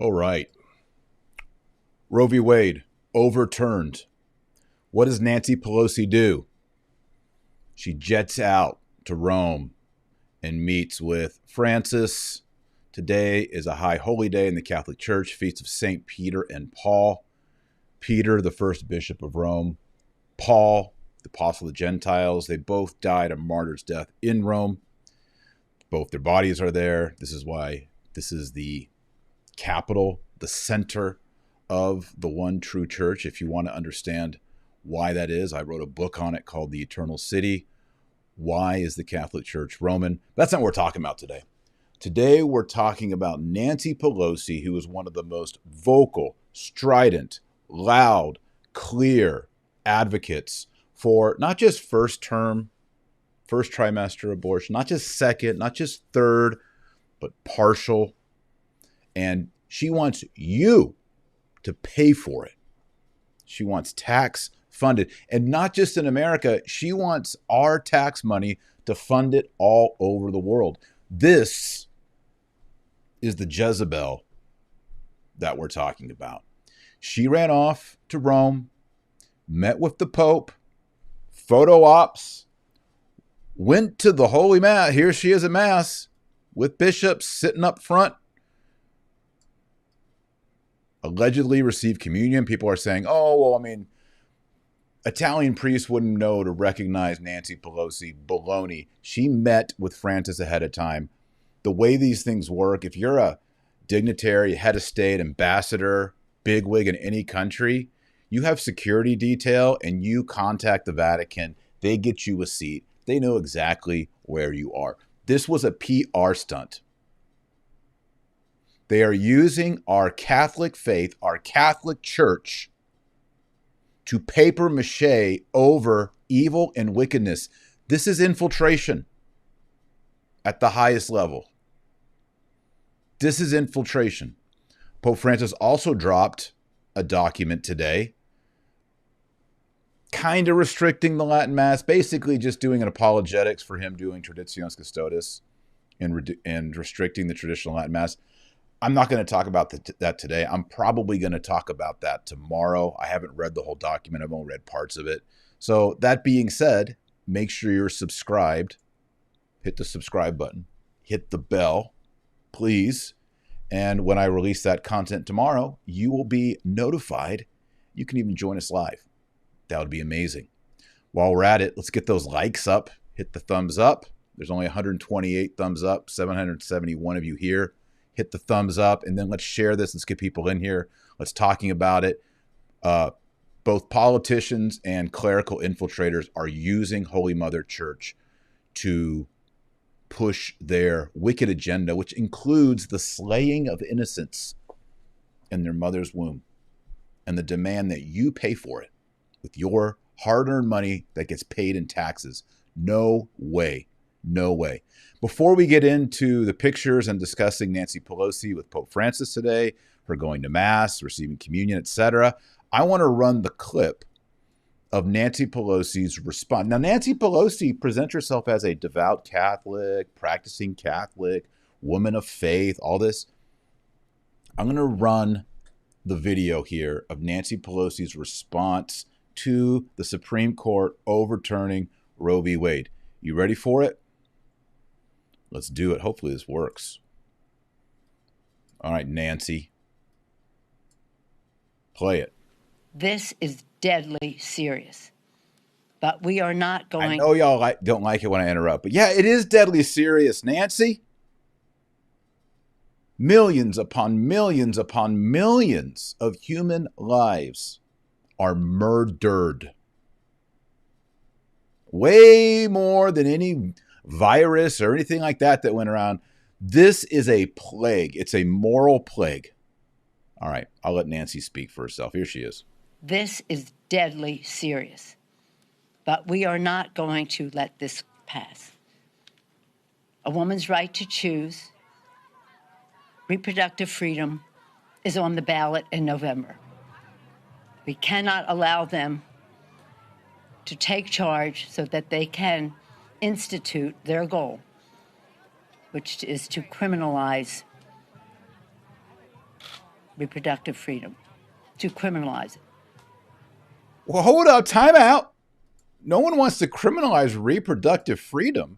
All right. Roe v. Wade overturned. What does Nancy Pelosi do? She jets out to Rome and meets with Francis. Today is a high holy day in the Catholic Church, feast of St. Peter and Paul. Peter, the first bishop of Rome. Paul, the apostle of the Gentiles. They both died a martyr's death in Rome. Both their bodies are there. This is why this is the capital, the center of the one true church. If you want to understand why that is, I wrote a book on it called The Eternal City. Why is the Catholic Church Roman? That's not what we're talking about today. Today we're talking about Nancy Pelosi, who is one of the most vocal, strident, loud, clear advocates for not just first trimester abortion, not just second, not just third, but partial. And she wants you to pay for it. She wants tax funded. And not just in America, she wants our tax money to fund it all over the world. This is the Jezebel that we're talking about. She ran off to Rome, met with the Pope, photo ops, went to the Holy Mass. Here she is at Mass with bishops sitting up front. Allegedly received communion. People are saying, Italian priests wouldn't know to recognize Nancy Pelosi. Baloney. She met with Francis ahead of time. The way these things work, if you're a dignitary, head of state, ambassador, bigwig in any country, you have security detail and you contact the Vatican. They get you a seat. They know exactly where you are. This was a PR stunt. They are using our Catholic faith, our Catholic Church, to paper mache over evil and wickedness. This is infiltration at the highest level. This is infiltration. Pope Francis also dropped a document today, kind of restricting the Latin Mass, basically just doing an apologetics for him doing Traditionis Custodes and restricting the traditional Latin Mass. I'm not going to talk about that today. I'm probably going to talk about that tomorrow. I haven't read the whole document. I've only read parts of it. So that being said, make sure you're subscribed. Hit the subscribe button. Hit the bell, please. And when I release that content tomorrow, you will be notified. You can even join us live. That would be amazing. While we're at it, let's get those likes up. Hit the thumbs up. There's only 128 thumbs up, 771 of you here. Hit the thumbs up, and then let's share this. Let's get people in here. Let's talking about it. Both politicians and clerical infiltrators are using Holy Mother Church to push their wicked agenda, which includes the slaying of innocents in their mother's womb and the demand that you pay for it with your hard-earned money that gets paid in taxes. No way. No way. Before we get into the pictures and discussing Nancy Pelosi with Pope Francis today, her going to Mass, receiving communion, etc., I want to run the clip of Nancy Pelosi's response. Now, Nancy Pelosi presents herself as a devout Catholic, practicing Catholic, woman of faith, all this. I'm going to run the video here of Nancy Pelosi's response to the Supreme Court overturning Roe v. Wade. You ready for it? Let's do it. Hopefully this works. All right, Nancy. Play it. This is deadly serious. But we are not going... I know y'all don't like it when I interrupt, but yeah, it is deadly serious, Nancy. Millions upon millions upon millions of human lives are murdered. Way more than any virus or anything like that went around. This is a plague. It's a moral plague. All right, I'll let Nancy speak for herself. Here she is. This is deadly serious. But we are not going to let this pass. A woman's right to choose, reproductive freedom, is on the ballot in November. We cannot allow them to take charge so that they can institute their goal, which is to criminalize reproductive freedom, to criminalize it. Well, hold up, time out. No one wants to criminalize reproductive freedom.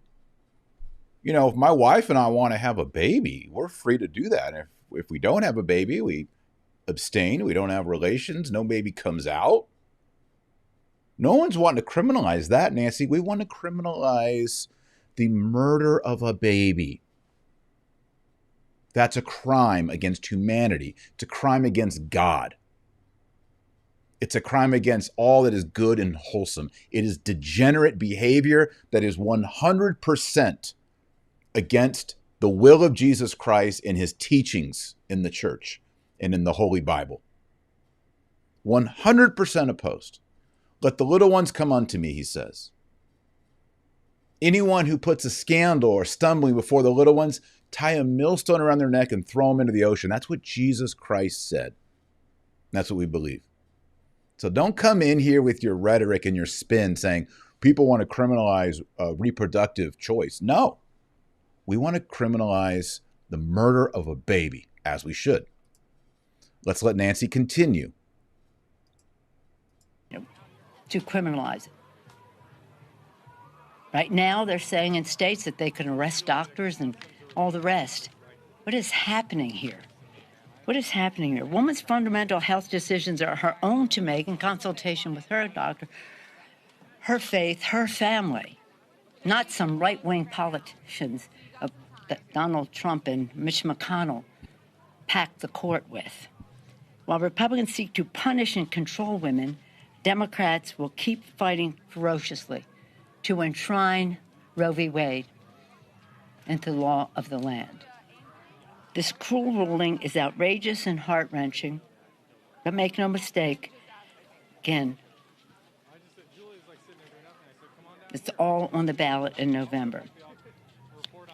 You know, if my wife and I want to have a baby, we're free to do that. If we don't have a baby, we abstain, we don't have relations, no baby comes out. No one's wanting to criminalize that, Nancy. We want to criminalize the murder of a baby. That's a crime against humanity. It's a crime against God. It's a crime against all that is good and wholesome. It is degenerate behavior that is 100% against the will of Jesus Christ and his teachings in the church and in the Holy Bible. 100% opposed. Let the little ones come unto me, he says. Anyone who puts a scandal or stumbling before the little ones, tie a millstone around their neck and throw them into the ocean. That's what Jesus Christ said. That's what we believe. So don't come in here with your rhetoric and your spin saying people want to criminalize reproductive choice. No. We want to criminalize the murder of a baby, as we should. Let's let Nancy continue. To criminalize it. Right now, they're saying in states that they can arrest doctors and all the rest. What is happening here? What is happening here? Woman's fundamental health decisions are her own to make in consultation with her doctor, her faith, her family, not some right-wing politicians that Donald Trump and Mitch McConnell packed the court with. While Republicans seek to punish and control women, Democrats will keep fighting ferociously to enshrine Roe v. Wade into the law of the land. This cruel ruling is outrageous and heart-wrenching, but make no mistake, again, it's all on the ballot in November.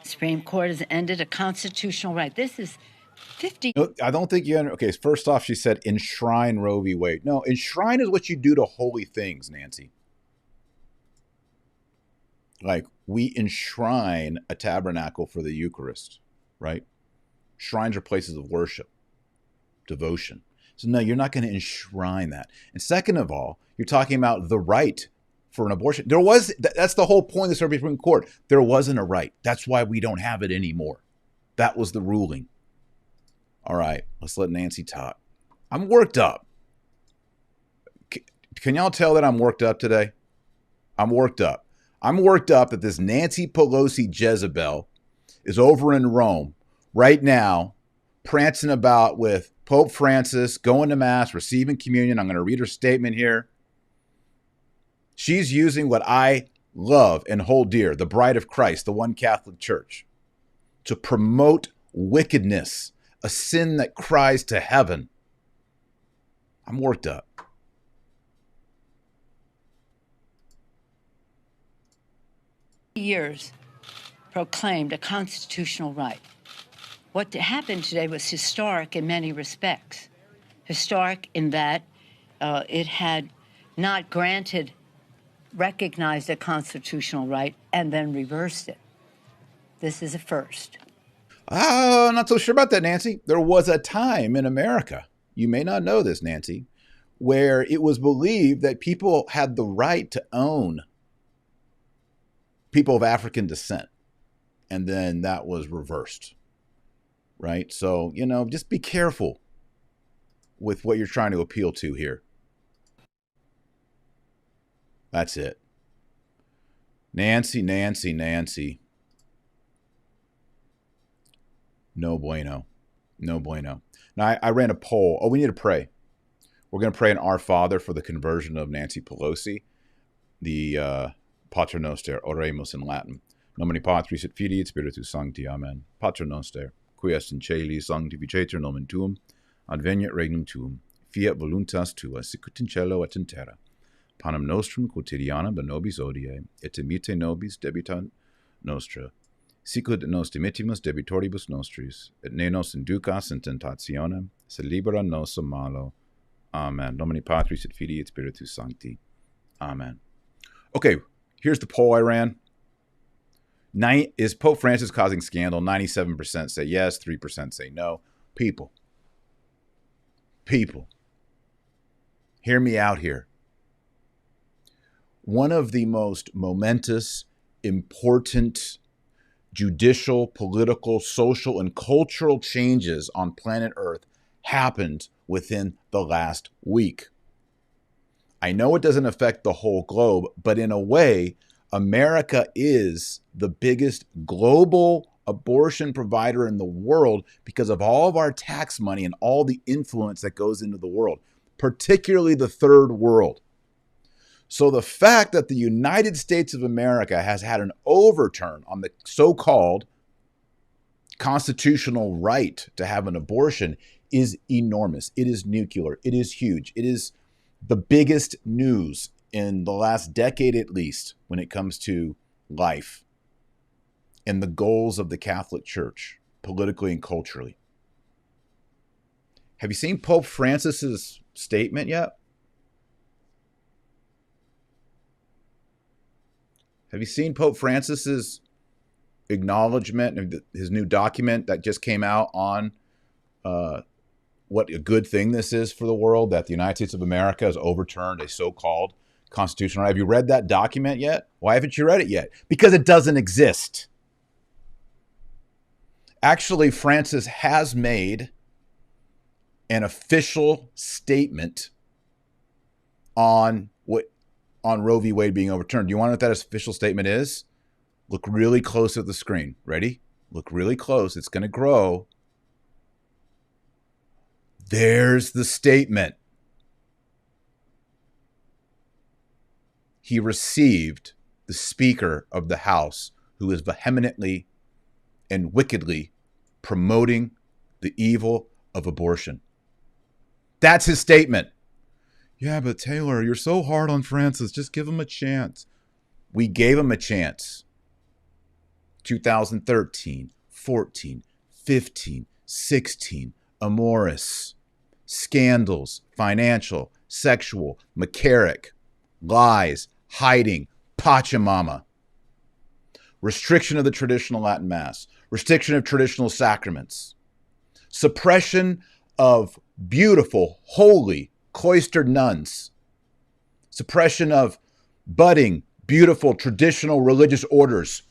The Supreme Court has ended a constitutional right. This is 50. No, I don't think you okay, first off, she said enshrine Roe v. Wade. No, enshrine is what you do to holy things, Nancy. Like, we enshrine a tabernacle for the Eucharist, right? Shrines are places of worship, devotion. So no, you're not going to enshrine that. And second of all, you're talking about the right for an abortion. That's the whole point of the Supreme Court. There wasn't a right. That's why we don't have it anymore. That was the ruling. All right, let's let Nancy talk. I'm worked up. Can y'all tell that I'm worked up today? I'm worked up. I'm worked up that this Nancy Pelosi Jezebel is over in Rome right now, prancing about with Pope Francis, going to Mass, receiving communion. I'm going to read her statement here. She's using what I love and hold dear, the bride of Christ, the one Catholic Church, to promote wickedness, a sin that cries to heaven. I'm worked up. Years proclaimed a constitutional right. What happened today was historic in many respects. Historic in that it had not recognized a constitutional right and then reversed it. This is a first. I'm not so sure about that, Nancy. There was a time in America, you may not know this, Nancy, where it was believed that people had the right to own people of African descent. And then that was reversed, right? So, just be careful with what you're trying to appeal to here. That's it. Nancy. No bueno. No bueno. Now, I ran a poll. Oh, we need to pray. We're going to pray an Our Father for the conversion of Nancy Pelosi. The Pater Noster, oremus in Latin. Nomine Patris et Filii et Spiritus Sancti. Amen. Pater Noster, qui est in caeli, sanctificetur nomen tuum, adveniat regnum tuum, fiat voluntas tua, sicut in cielo et in terra. Panem nostrum quotidianum da nobis hodie, et imite nobis debita nostra, sicut nos dimittimus debitoribus nostris, et ne nos inducas in tentationem, sed libera nos a malo. Amen. Nomine Patris et Filii et Spiritus Sancti. Amen. Okay, here's the poll I ran. Is Pope Francis causing scandal? 97% say yes, 3% say no. People, people, hear me out here. One of the most momentous, important judicial, political, social, and cultural changes on planet Earth happened within the last week. I know it doesn't affect the whole globe, but in a way, America is the biggest global abortion provider in the world because of all of our tax money and all the influence that goes into the world, particularly the third world. So the fact that the United States of America has had an overturn on the so-called constitutional right to have an abortion is enormous. It is nuclear. It is huge. It is the biggest news in the last decade at least when it comes to life and the goals of the Catholic Church, politically and culturally. Have you seen Pope Francis's statement yet? Have you seen Pope Francis's acknowledgement of his new document that just came out on what a good thing this is for the world, that the United States of America has overturned a so-called constitutional right? Have you read that document yet? Why haven't you read it yet? Because it doesn't exist. Actually, Francis has made an official statement on Roe v. Wade being overturned. Do you want to know what that official statement is? Look really close at the screen. Ready? Look really close. It's going to grow. There's the statement. He received the Speaker of the House, who is vehemently and wickedly promoting the evil of abortion. That's his statement. Yeah, but Taylor, you're so hard on Francis. Just give him a chance. We gave him a chance. 2013, 14, 15, 16, Amoris, scandals, financial, sexual, McCarrick, lies, hiding, Pachamama, restriction of the traditional Latin Mass, restriction of traditional sacraments, suppression of beautiful, holy, cloistered nuns, suppression of budding, beautiful, traditional religious orders.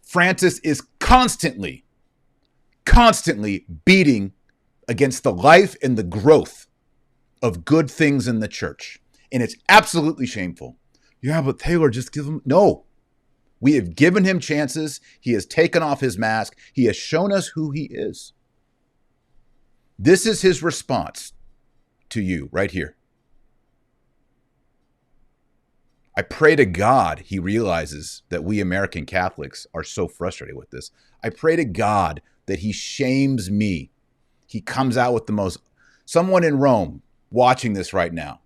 Francis is constantly beating against the life and the growth of good things in the church. And it's absolutely shameful. Yeah, but Taylor, just give him... No. We have given him chances. He has taken off his mask. He has shown us who he is. This is his response to you right here. I pray to God he realizes that we American Catholics are so frustrated with this. I pray to God that he shames me. He comes out with the most... Someone in Rome watching this right now,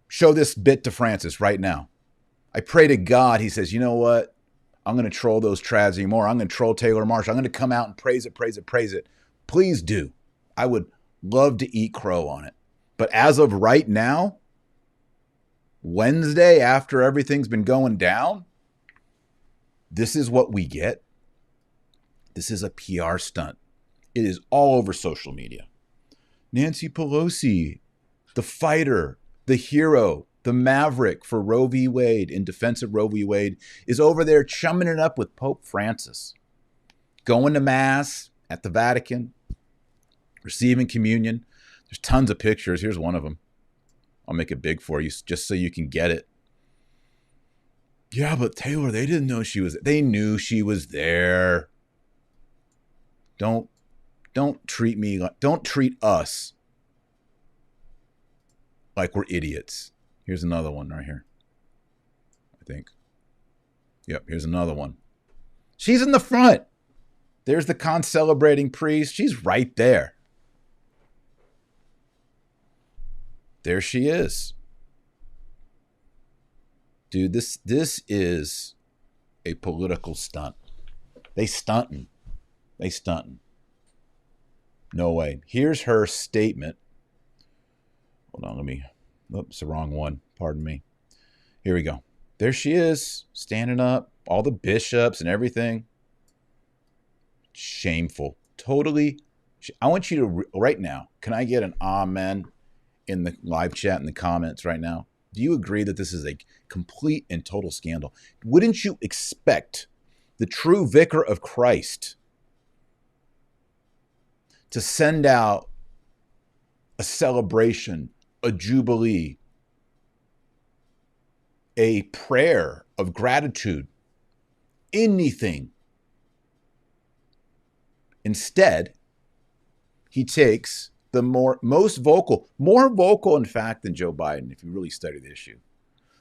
show this bit to Francis right now. I pray to God he says, you know what? I'm going to troll those trads anymore. I'm going to troll Taylor Marshall. I'm going to come out and praise it, praise it, praise it. Please do. I would love to eat crow on it. But as of right now, Wednesday, after everything's been going down, this is what we get. This is a PR stunt. It is all over social media. Nancy Pelosi, the fighter, the hero, the maverick for Roe v. Wade, in defense of Roe v. Wade, is over there chumming it up with Pope Francis, going to Mass at the Vatican, receiving communion. There's tons of pictures. Here's one of them. I'll make it big for you just so you can get it. Yeah, but Taylor, they didn't know she was... They knew she was there. Don't treat me like... Don't treat us like we're idiots. Here's another one right here. I think. Yep, here's another one. She's in the front. There's the con-celebrating priest. She's right there. There she is. Dude, this is a political stunt. They stunting. They stunting. No way. Here's her statement. Hold on, let me... Oops, the wrong one. Pardon me. Here we go. There she is, standing up. All the bishops and everything. Shameful. Totally I want you to, right now, can I get an amen in the live chat in the comments right now? Do you agree that this is a complete and total scandal? Wouldn't you expect the true vicar of Christ to send out a celebration, a jubilee, a prayer of gratitude, anything? Instead, he takes the more vocal, in fact, than Joe Biden, if you really study the issue,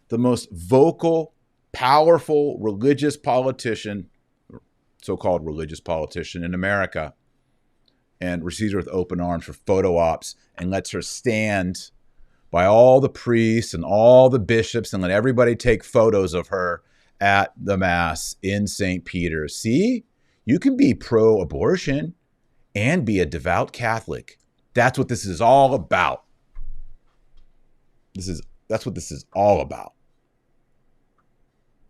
the most vocal, powerful religious politician, so-called religious politician in America, and receives her with open arms for photo ops and lets her stand by all the priests and all the bishops and let everybody take photos of her at the Mass in St. Peter's. See, you can be pro-abortion and be a devout Catholic. That's what this is all about. That's what this is all about.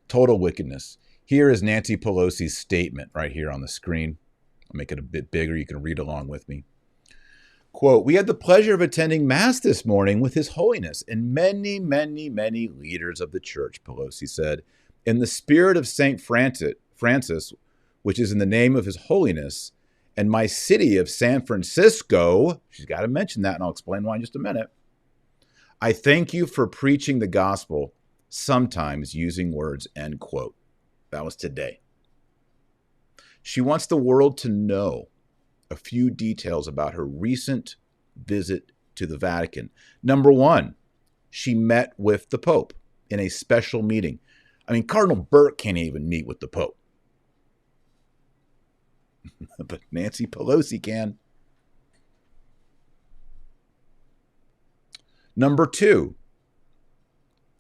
Total wickedness. Here is Nancy Pelosi's statement right here on the screen. I'll make it a bit bigger. You can read along with me. Quote, "We had the pleasure of attending Mass this morning with His Holiness and many, many, many leaders of the Church," Pelosi said. "In the spirit of St. Francis, which is in the name of His Holiness, and my city of San Francisco," she's got to mention that, and I'll explain why in just a minute, "I thank you for preaching the gospel, sometimes using words," end quote. That was today. She wants the world to know a few details about her recent visit to the Vatican. Number one, she met with the Pope in a special meeting. I mean, Cardinal Burke can't even meet with the Pope. But Nancy Pelosi can. Number two,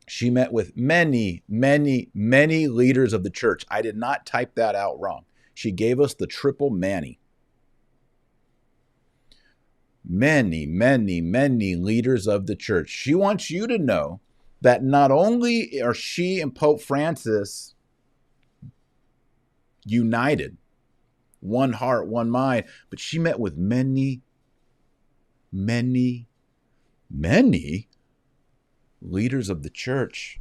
she met with many, many, many leaders of the church. I did not type that out wrong. She gave us the triple Manny. Many, many, many leaders of the church. She wants you to know that not only are she and Pope Francis united, one heart, one mind, but she met with many, many, many leaders of the church.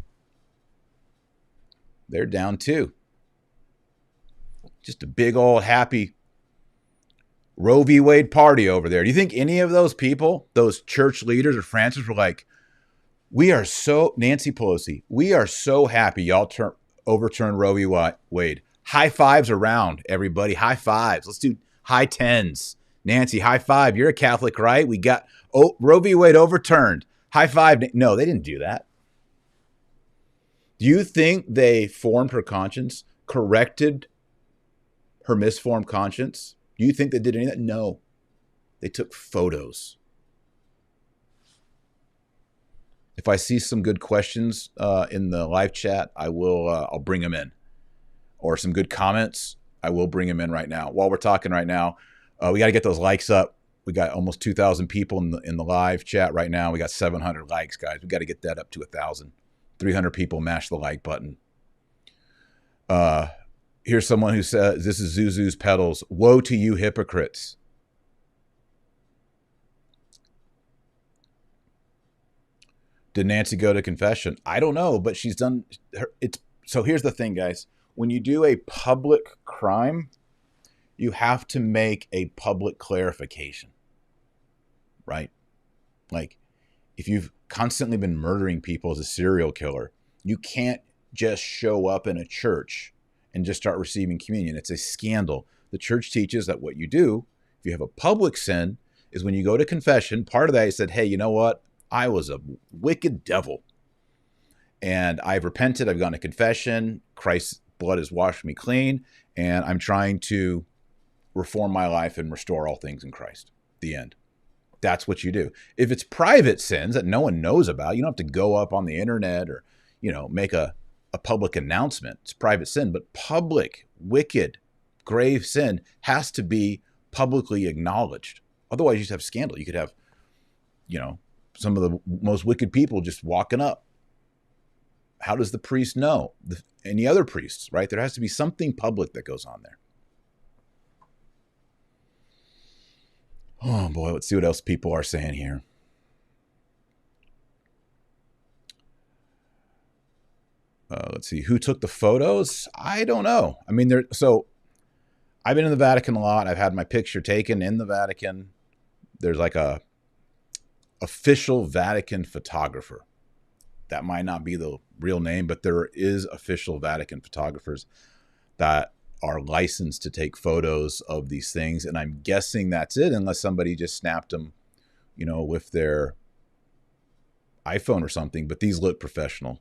They're down too. Just a big old happy Roe V. Wade party over there. Do you think any of those people, those church leaders or Francis, were like, Nancy Pelosi, we are so happy y'all overturn Roe v. Wade. High fives around, everybody. High fives. Let's do high tens. Nancy, high five. You're a Catholic, right? We got Roe v. Wade overturned. High five. No, they didn't do that. Do you think they formed her conscience, corrected her misformed conscience? Do you think they did any of that? No. They took photos. If I see some good questions in the live chat, I'll bring them in. Or some good comments, I will bring them in right now. While we're talking right now, we got to get those likes up. We got almost 2,000 people in the live chat right now. We got 700 likes, guys. We got to get that up to 1,000. 300 people mash the like button. Here's someone who says, this is Zuzu's Pedals. Woe to you hypocrites. Did Nancy go to confession? I don't know, but she's done so here's the thing, guys. When you do a public crime, you have to make a public clarification, right? Like, if you've constantly been murdering people as a serial killer, you can't just show up in a church and just start receiving communion. It's a scandal. The church teaches that what you do, if you have a public sin, is when you go to confession, part of that is said, hey, you know what? I was a wicked devil, and I've repented. I've gone to confession. Christ's blood has washed me clean, and I'm trying to reform my life and restore all things in Christ. The end. That's what you do. If it's private sins that no one knows about, you don't have to go up on the internet or, make a public announcement. It's private sin, but public, wicked, grave sin has to be publicly acknowledged. Otherwise, you just have scandal. You could have, some of the most wicked people just walking up. How does the priest know? Any other priests, right? There has to be something public that goes on there. Oh boy, let's see what else people are saying here. Let's see who took the photos. I don't know. I mean, so I've been in the Vatican a lot. I've had my picture taken in the Vatican. There's like a official Vatican photographer. That might not be the real name, but there is official Vatican photographers that are licensed to take photos of these things. And I'm guessing that's it, unless somebody just snapped them, with their iPhone or something. But these look professional.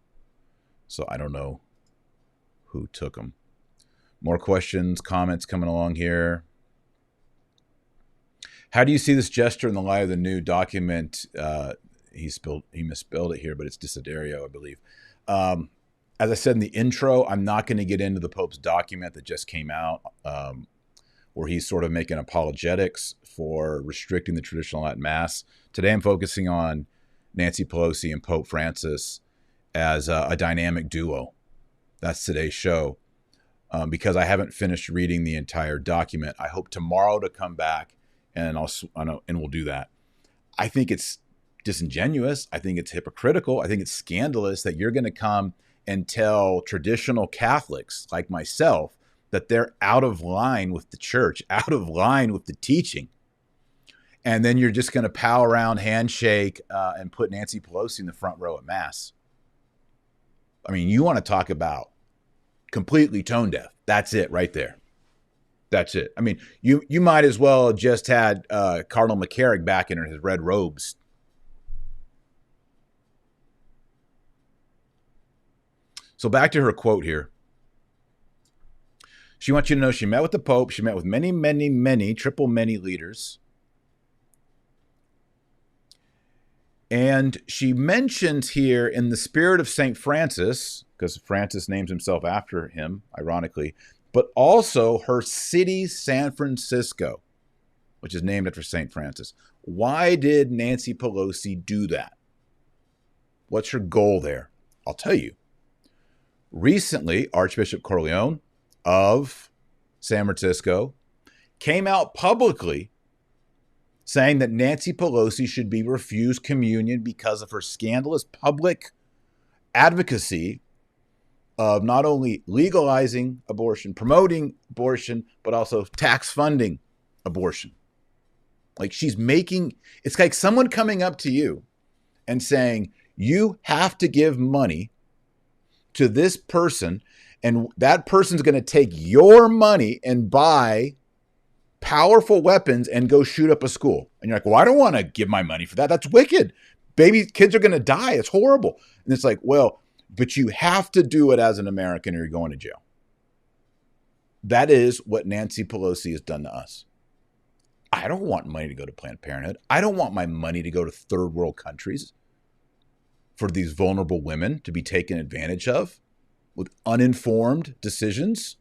So I don't know who took them. More questions, comments coming along here. How do you see this gesture in the light of the new document? He misspelled it here, but it's Desiderio, I believe. As I said in the intro, I'm not going to get into the Pope's document that just came out, where he's sort of making apologetics for restricting the traditional Latin Mass. Today I'm focusing on Nancy Pelosi and Pope Francis as a dynamic duo. That's today's show. Because I haven't finished reading the entire document. I hope tomorrow to come back and we'll do that. I think it's disingenuous. I think it's hypocritical. I think it's scandalous that you're going to come and tell traditional Catholics like myself that they're out of line with the church, out of line with the teaching. And then you're just going to pal around, handshake, and put Nancy Pelosi in the front row at Mass. I mean, you want to talk about completely tone deaf. That's it right there. That's it. I mean, you might as well have just had Cardinal McCarrick back in his red robes. So back to her quote here. She wants you to know she met with the Pope. She met with many, many, many, triple many leaders. And she mentions here, in the spirit of St. Francis, because Francis names himself after him, ironically, but also her city, San Francisco, which is named after St. Francis. Why did Nancy Pelosi do that? What's her goal there? I'll tell you. Recently, Archbishop Corleone of San Francisco came out publicly saying that Nancy Pelosi should be refused communion because of her scandalous public advocacy of not only legalizing abortion, promoting abortion, but also tax funding abortion. Like, it's like someone coming up to you and saying, you have to give money to this person, and that person's going to take your money and buy powerful weapons and go shoot up a school. And you're like, well, I don't want to give my money for that. That's wicked. Kids are going to die. It's horrible. And it's like, well, but you have to do it as an American or you're going to jail. That is what Nancy Pelosi has done to us. I don't want money to go to Planned Parenthood. I don't want my money to go to third world countries for these vulnerable women to be taken advantage of with uninformed decisions.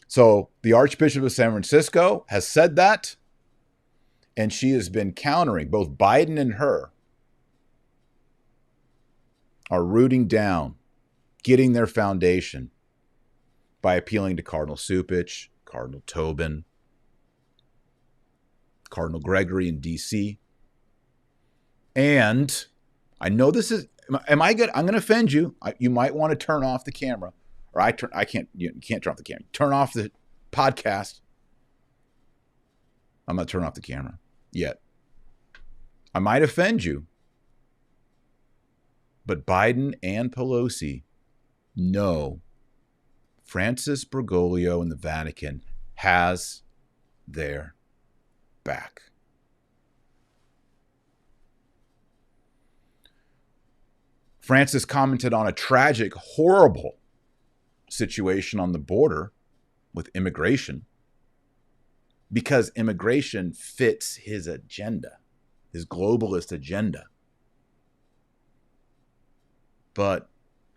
So the Archbishop of San Francisco has said that, and she has been countering. Both Biden and her are rooting down, getting their foundation by appealing to Cardinal Cupich, Cardinal Tobin, Cardinal Gregory in D.C. And I know this is, am I good? I'm going to offend you. You might want to turn off the camera. Or you can't turn off the camera. Turn off the podcast. I'm not turning off the camera yet. I might offend you. But Biden and Pelosi know Francis Bergoglio in the Vatican has their back. Francis commented on a tragic, horrible situation on the border with immigration, because immigration fits his agenda, his globalist agenda. But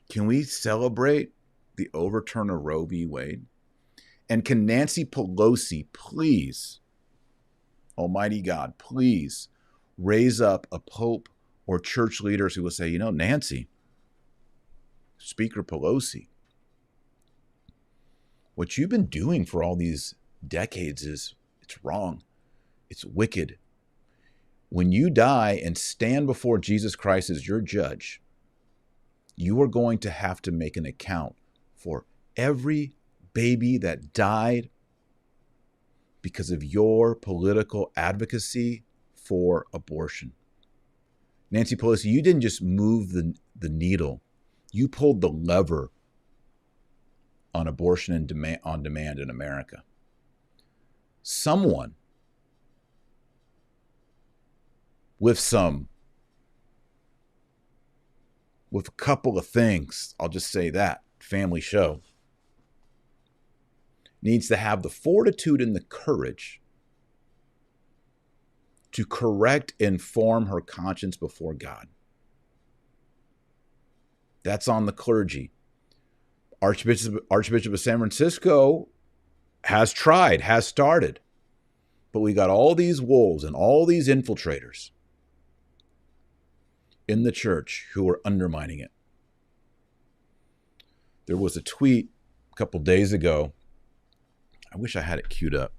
can we celebrate the overturn of Roe v. Wade? And can Nancy Pelosi please, Almighty God, please raise up a pope or church leaders who will say, Nancy, Speaker Pelosi, what you've been doing for all these decades is it's wrong. It's wicked. When you die and stand before Jesus Christ as your judge, you are going to have to make an account for every baby that died because of your political advocacy for abortion. Nancy Pelosi, you didn't just move the needle. You pulled the lever on abortion and on demand in America. Someone with a couple of things, I'll just say that, family show, needs to have the fortitude and the courage to correct and form her conscience before God. That's on the clergy. Archbishop of San Francisco has tried, has started. But we got all these wolves and all these infiltrators in the church who are undermining it. There was a tweet a couple days ago. I wish I had it queued up.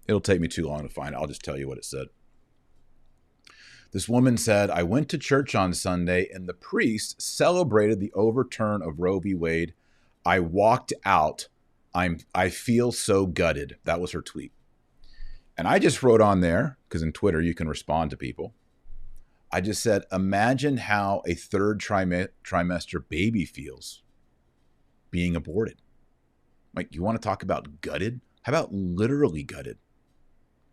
It'll take me too long to find it. I'll just tell you what it said. This woman said, I went to church on Sunday and the priest celebrated the overturn of Roe v. Wade. I walked out. I feel so gutted. That was her tweet. And I just wrote on there, because in Twitter you can respond to people. I just said, imagine how a third trimester baby feels being aborted. Like, you want to talk about gutted? How about literally gutted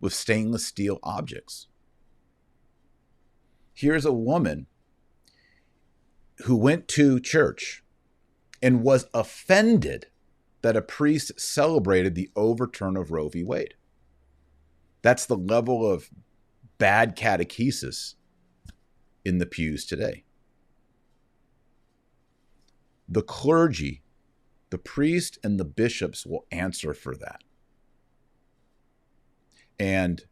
with stainless steel objects? Here's a woman who went to church and was offended that a priest celebrated the overturn of Roe v. Wade. That's the level of bad catechesis in the pews today. The clergy, the priest and the bishops will answer for that. And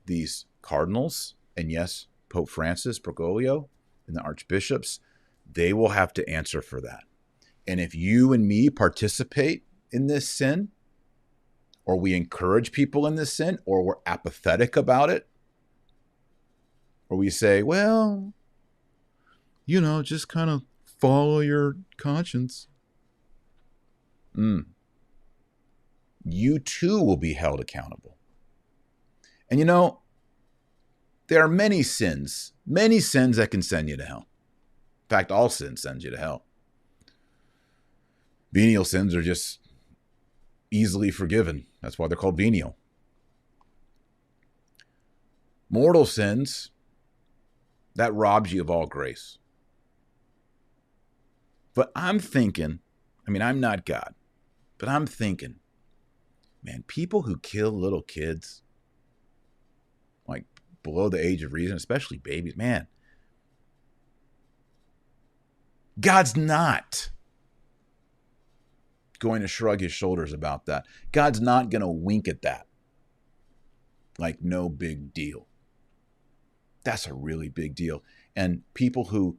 these cardinals, and yes, Pope Francis, Bergoglio, and the archbishops, they will have to answer for that. And if you and me participate in this sin, or we encourage people in this sin, or we're apathetic about it, or we say, well, you know, just kind of follow your conscience, you too will be held accountable. And you know, there are many sins that can send you to hell. In fact, all sin sends you to hell. Venial sins are just easily forgiven. That's why they're called venial. Mortal sins, that robs you of all grace. But I'm thinking, I mean, I'm not God, but I'm thinking, man, people who kill little kids, like below the age of reason, especially babies, man, God's not going to shrug his shoulders about that. God's not going to wink at that like no big deal. That's a really big deal. And people who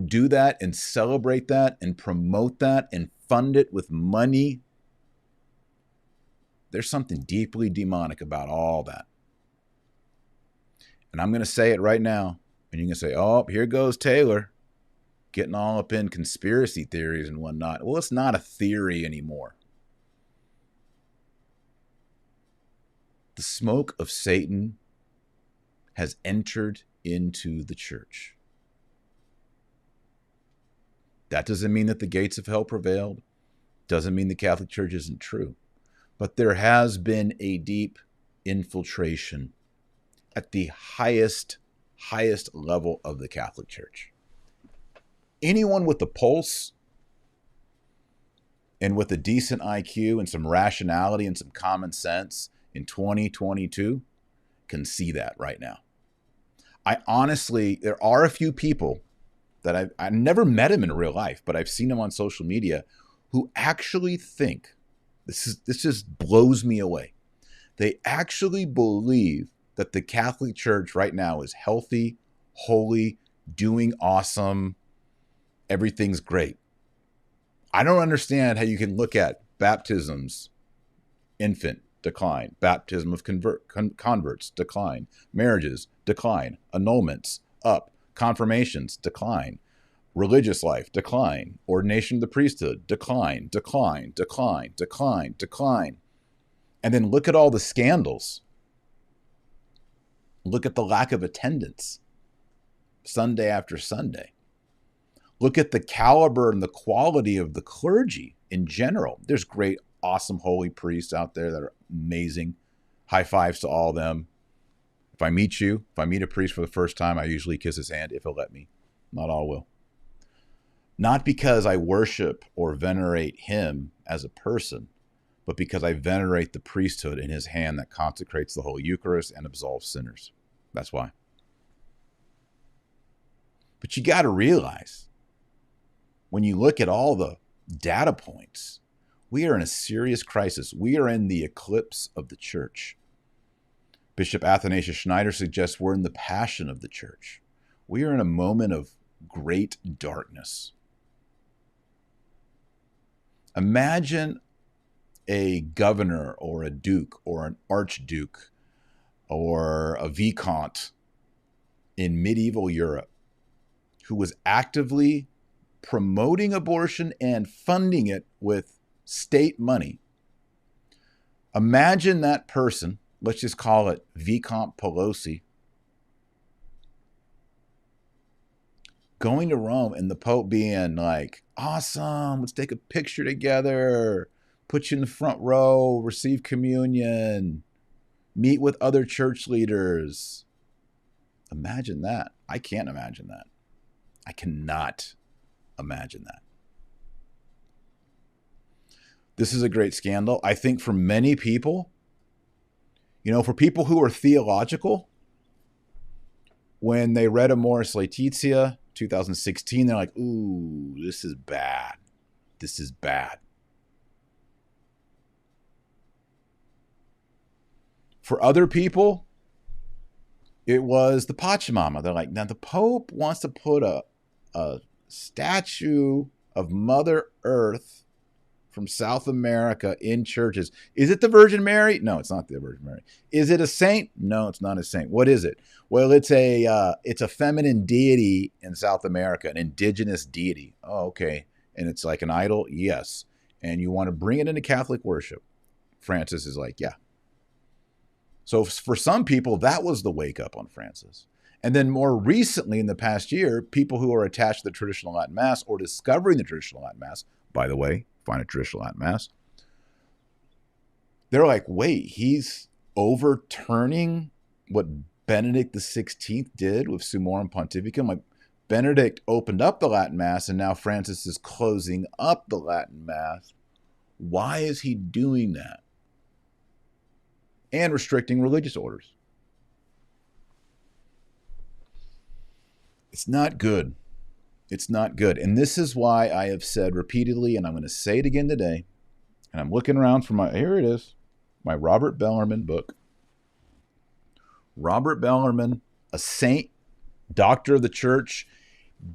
do that and celebrate that and promote that and fund it with money, there's something deeply demonic about all that. And I'm going to say it right now, and you can say, oh, here goes Taylor, getting all up in conspiracy theories and whatnot. Well, it's not a theory anymore. The smoke of Satan has entered into the church. That doesn't mean that the gates of hell prevailed. Doesn't mean the Catholic Church isn't true. But there has been a deep infiltration at the highest level of the Catholic Church. Anyone with a pulse and with a decent IQ and some rationality and some common sense in 2022 can see that right now. I honestly, there are a few people that I've never met them in real life, but I've seen them on social media who actually think, this just blows me away. They actually believe that the Catholic Church right now is healthy, holy, doing awesome, everything's great. I don't understand how you can look at baptisms, infant, decline. Baptism of converts, decline. Marriages, decline. Annulments, up. Confirmations, decline. Religious life, decline. Ordination of the priesthood, decline, decline, decline, decline, decline. And then look at all the scandals. Look at the lack of attendance Sunday after Sunday. Look at the caliber and the quality of the clergy in general. There's great, awesome, holy priests out there that are amazing. High fives to all of them. If I meet a priest for the first time, I usually kiss his hand if he'll let me. Not all will. Not because I worship or venerate him as a person, but because I venerate the priesthood in his hand that consecrates the Holy Eucharist and absolves sinners. That's why. But you got to realize, when you look at all the data points, we are in a serious crisis. We are in the eclipse of the church. Bishop Athanasius Schneider suggests we're in the passion of the church. We are in a moment of great darkness. Imagine a governor or a duke or an archduke or a vicomte in medieval Europe who was actively promoting abortion and funding it with state money. Imagine that person, let's just call it Vicomte Pelosi, going to Rome and the Pope being like, awesome, let's take a picture together, put you in the front row, receive communion, meet with other church leaders. Imagine that. I can't imagine that. I cannot imagine that. This is a great scandal. I think for many people, for people who are theological, when they read Amoris Laetitia 2016, they're like, ooh, this is bad. This is bad. For other people, it was the Pachamama. They're like, now the Pope wants to put a statue of Mother Earth from South America in churches. Is it the Virgin Mary? No, it's not the Virgin Mary. Is it a saint? No, it's not a saint. What is it? Well, it's a feminine deity in South America, an indigenous deity. Oh, okay. And it's like an idol? Yes. And you want to bring it into Catholic worship? Francis is like, yeah. So for some people, that was the wake up on Francis. And then more recently, in the past year, people who are attached to the traditional Latin Mass or discovering the traditional Latin Mass, by the way, find a traditional Latin Mass, they're like, wait, he's overturning what Benedict XVI did with Summorum Pontificum. Like, Benedict opened up the Latin Mass, and now Francis is closing up the Latin Mass. Why is he doing that? And restricting religious orders. It's not good. It's not good. And this is why I have said repeatedly, and I'm going to say it again today, and I'm looking around for here it is, my Robert Bellarmine book. Robert Bellarmine, a saint, doctor of the church,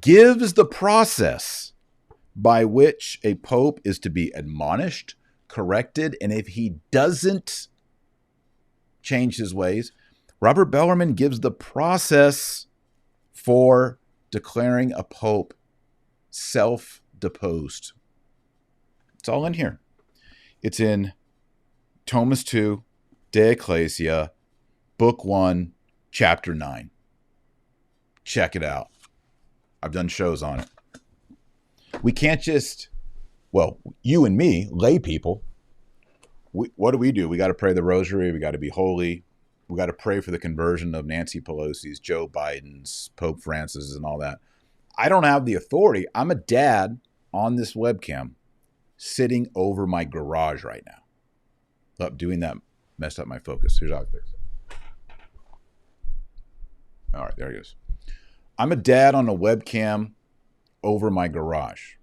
gives the process by which a pope is to be admonished, corrected, and if he doesn't change his ways, Robert Bellarmine gives the process for declaring a pope self-deposed. It's all in here. It's in Thomas 2, De Ecclesia, Book 1, Chapter 9. Check it out. I've done shows on it. We can't just, you and me, lay people, what do? We got to pray the rosary. We got to be holy. We got to pray for the conversion of Nancy Pelosi's, Joe Biden's, Pope Francis, and all that. I don't have the authority. I'm a dad on this webcam sitting over my garage right now. Doing that messed up my focus. Here's how I fix it. All right, there he goes. I'm a dad on a webcam over my garage.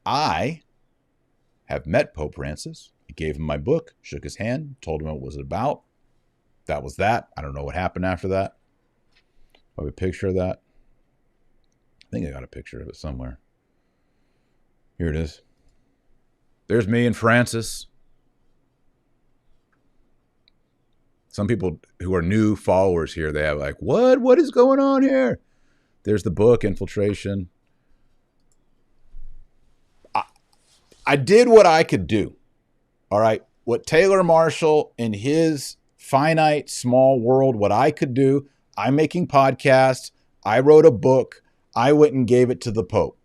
I have met Pope Francis. I gave him my book, shook his hand, told him what it was about. That was that. I don't know what happened after that. I have a picture of that. I think I got a picture of it somewhere. Here it is. There's me and Francis. Some people who are new followers here, they have like, what is going on here? There's the book, Infiltration. I did what I could do. All right. What Taylor Marshall in his finite small world, what I could do, I'm making podcasts. I wrote a book. I went and gave it to the Pope.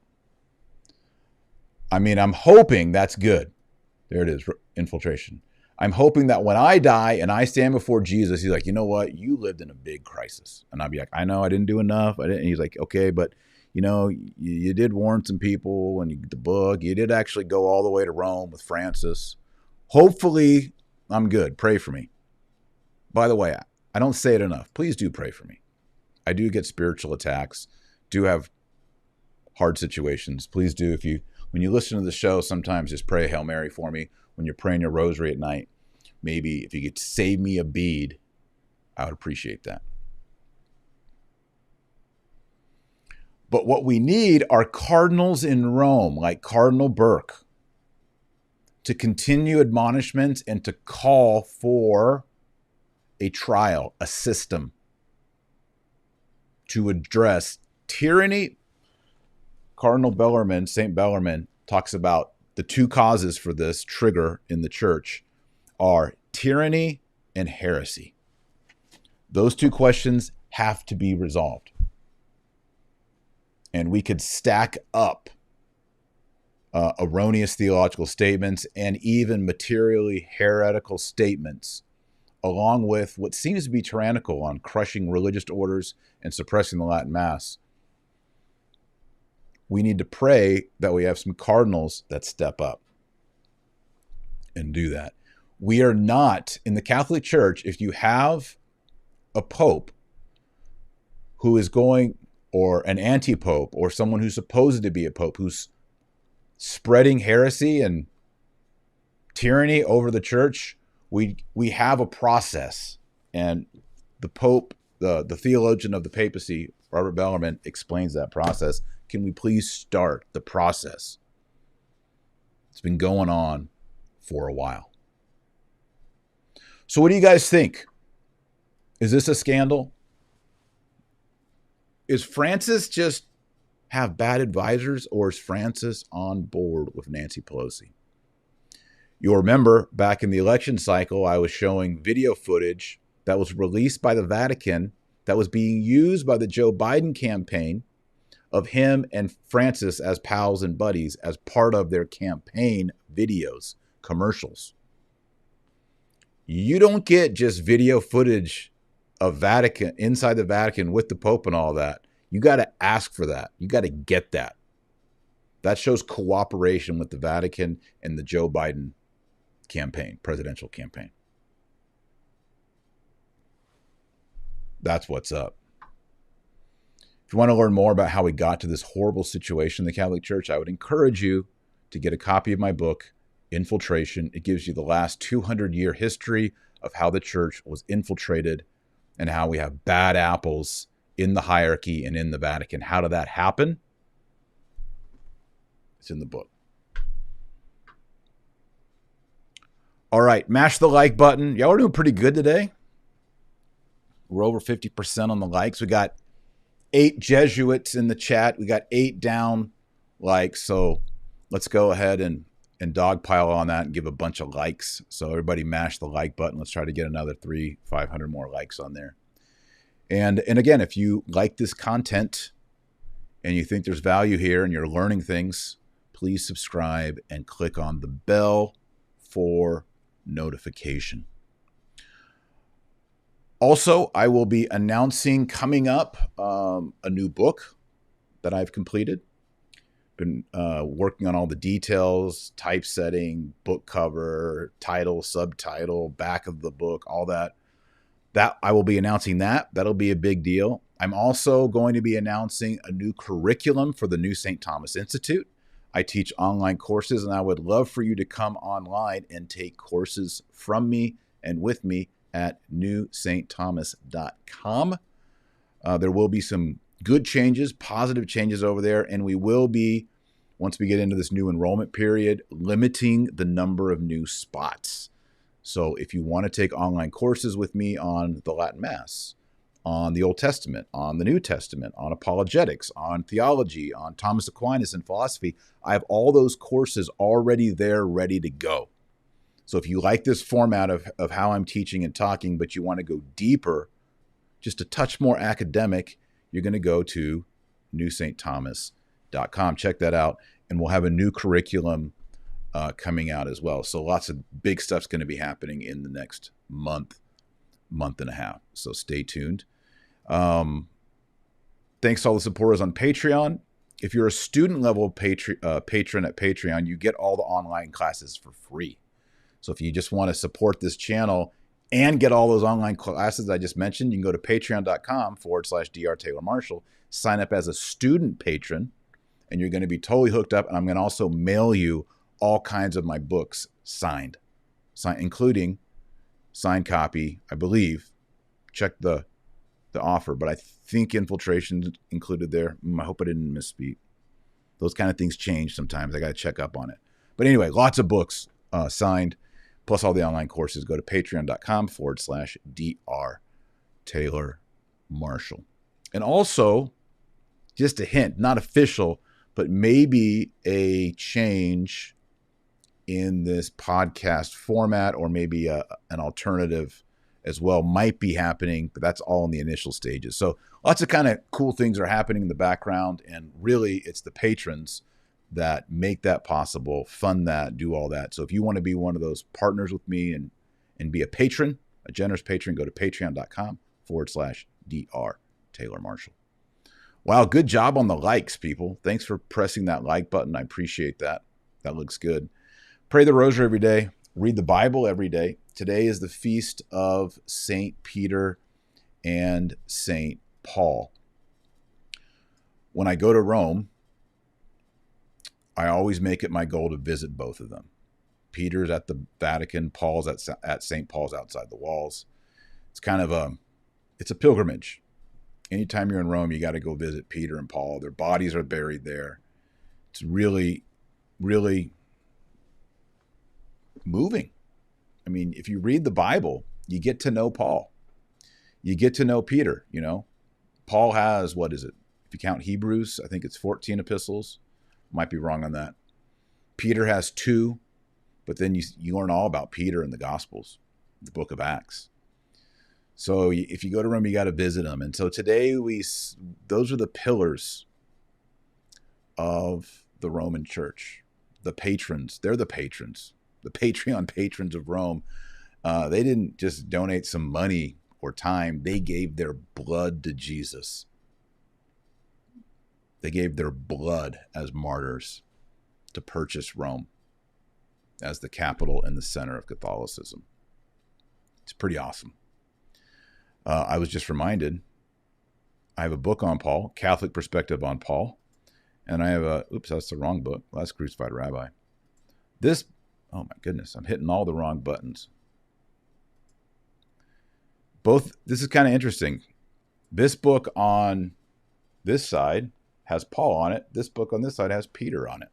I mean, I'm hoping that's good. There it is, Infiltration. I'm hoping that when I die and I stand before Jesus, he's like, you know what? You lived in a big crisis. And I'll be like, I know I didn't do enough. And he's like, okay, but you know, you did warn some people and the book, you did actually go all the way to Rome with Francis. Hopefully I'm good. Pray for me. By the way, I don't say it enough. Please do pray for me. I do get spiritual attacks, do have hard situations. Please do. When you listen to the show, sometimes just pray a Hail Mary for me. When you're praying your rosary at night, maybe if you could save me a bead, I would appreciate that. But what we need are cardinals in Rome, like Cardinal Burke, to continue admonishments and to call for a trial, a system to address tyranny. Cardinal Bellarmine, St. Bellarmine, talks about the two causes for this trigger in the church are tyranny and heresy. Those two questions have to be resolved. And we could stack up erroneous theological statements and even materially heretical statements, along with what seems to be tyrannical on crushing religious orders and suppressing the Latin Mass. We need to pray that we have some cardinals that step up and do that. We are not, in the Catholic Church, if you have a pope who is going, or an anti-pope, or someone who's supposed to be a pope, who's spreading heresy and tyranny over the church, we have a process. And the Pope, the theologian of the papacy, Robert Bellarmine, explains that process. Can we please start the process? It's been going on for a while. So what do you guys think? Is this a scandal? Is Francis just have bad advisors, or is Francis on board with Nancy Pelosi? You'll remember back in the election cycle, I was showing video footage that was released by the Vatican that was being used by the Joe Biden campaign of him and Francis as pals and buddies as part of their campaign videos, commercials. You don't get just video footage of Vatican, inside the Vatican with the Pope and all that. You got to ask for that. You got to get that. That shows cooperation with the Vatican and the Joe Biden campaign, presidential campaign. That's what's up. If you want to learn more about how we got to this horrible situation in the Catholic Church, I would encourage you to get a copy of my book, Infiltration. It gives you the last 200-year history of how the church was infiltrated and how we have bad apples in the hierarchy and in the Vatican. How did that happen? It's in the book. All right, mash the like button. Y'all are doing pretty good today. We're over 50% on the likes. We got 8 Jesuits in the chat. We got 8 down likes. So let's go ahead and dogpile on that and give a bunch of likes. So everybody mash the like button. Let's try to get another 500 more likes on there. And again, if you like this content and you think there's value here and you're learning things, please subscribe and click on the bell for notification. Also, I will be announcing coming up a new book that I've completed. Been working on all the details, typesetting, book cover, title, subtitle, back of the book, all that. That I will be announcing that. That'll be a big deal. I'm also going to be announcing a new curriculum for the New St. Thomas Institute. I teach online courses, and I would love for you to come online and take courses from me and with me at newstthomas.com. There will be some good changes, positive changes over there, and we will be, once we get into this new enrollment period, limiting the number of new spots. So if you want to take online courses with me on the Latin Mass, on the Old Testament, on the New Testament, on apologetics, on theology, on Thomas Aquinas and philosophy, I have all those courses already there ready to go. So if you like this format of how I'm teaching and talking, but you want to go deeper, just a touch more academic, you're going to go to newstthomas.com. Check that out. And we'll have a new curriculum coming out as well. So lots of big stuff's going to be happening in the next month and a half. So stay tuned. Thanks to all the supporters on Patreon. If you're a student level patron at Patreon, you get all the online classes for free. So if you just want to support this channel and get all those online classes I just mentioned, you can go to patreon.com/Dr. Taylor Marshall, sign up as a student patron, and you're going to be totally hooked up. And I'm going to also mail you all kinds of my books signed, including signed copy, I believe. Check the offer, but I think Infiltration included there. I hope I didn't misspeak. Those kind of things change sometimes. I got to check up on it. But anyway, lots of books signed, plus all the online courses. Go to patreon.com/Dr. Taylor Marshall. And also, just a hint, not official, but maybe a change in this podcast format, or maybe an alternative as well might be happening, but that's all in the initial stages. So lots of kind of cool things are happening in the background, and really it's the patrons that make that possible, fund that, do all that. So if you want to be one of those partners with me and be a patron, a generous patron, go to patreon.com/Dr. Taylor Marshall. Wow, good job on the likes, people. Thanks for pressing that like button. I appreciate that. That looks good. Pray the rosary every day. Read the Bible every day. Today is the feast of St. Peter and St. Paul. When I go to Rome, I always make it my goal to visit both of them. Peter's at the Vatican, Paul's at St. Paul's outside the walls. It's kind of it's a pilgrimage. Anytime you're in Rome, you got to go visit Peter and Paul. Their bodies are buried there. It's really, really moving. I mean, if you read the Bible, you get to know Paul. You get to know Peter, you know. Paul has, what is it? If you count Hebrews, I think it's 14 epistles. Might be wrong on that. Peter has 2, but then you learn all about Peter in the Gospels, the book of Acts. So if you go to Rome, you got to visit them. And so today those are the pillars of the Roman Church. The patrons, they're the patrons. The Patreon patrons of Rome. They didn't just donate some money or time. They gave their blood to Jesus. They gave their blood as martyrs to purchase Rome as the capital and the center of Catholicism. It's pretty awesome. I was just reminded, I have a book on Paul, Catholic Perspective on Paul, and I have that's the wrong book. Last Crucified Rabbi. Oh my goodness, I'm hitting all the wrong buttons. This is kind of interesting. This book on this side has Paul on it. This book on this side has Peter on it.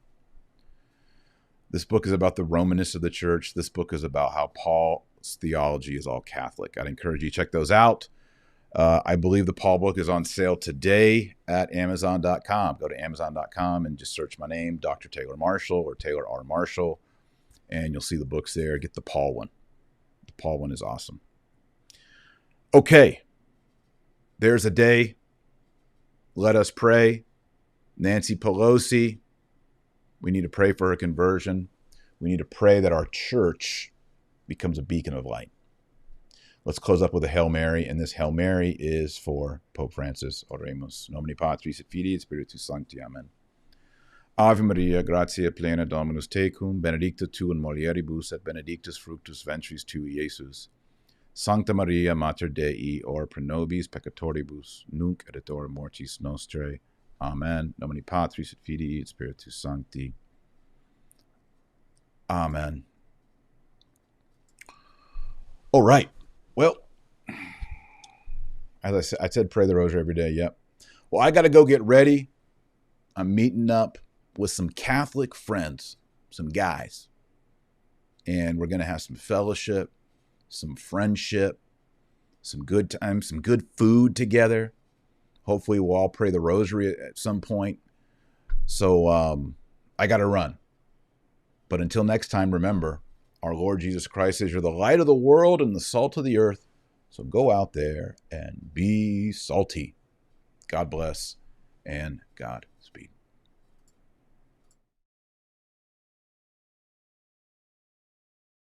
This book is about the Romanists of the church. This book is about how Paul's theology is all Catholic. I'd encourage you to check those out. I believe the Paul book is on sale today at Amazon.com. Go to Amazon.com and just search my name, Dr. Taylor Marshall or Taylor R. Marshall, and you'll see the books there. Get the Paul one. The Paul one is awesome. Okay. There's a day. Let us pray. Nancy Pelosi. We need to pray for her conversion. We need to pray that our church becomes a beacon of light. Let's close up with a Hail Mary, and this Hail Mary is for Pope Francis. Oremus. Nomine Patris et Filii et Spiritus Sancti. Amen. Ave Maria, gratia plena Dominus tecum, benedicta tu in mulieribus, et benedictus fructus ventris tui, Iesus. Sancta Maria, Mater Dei, ora pro nobis peccatoribus, nunc et hora mortis nostrae. Amen. Nomine Patris et Filii et Spiritus Sancti. Amen. All right. Well, as I said, pray the rosary every day. Yep. Well, I got to go get ready. I'm meeting up with some Catholic friends, some guys, and we're going to have some fellowship. some friendship, some good time, some good food together. Hopefully we'll all pray the rosary at some point. So I got to run. But until next time, remember, our Lord Jesus Christ says you're the light of the world and the salt of the earth. So go out there and be salty. God bless and God speed.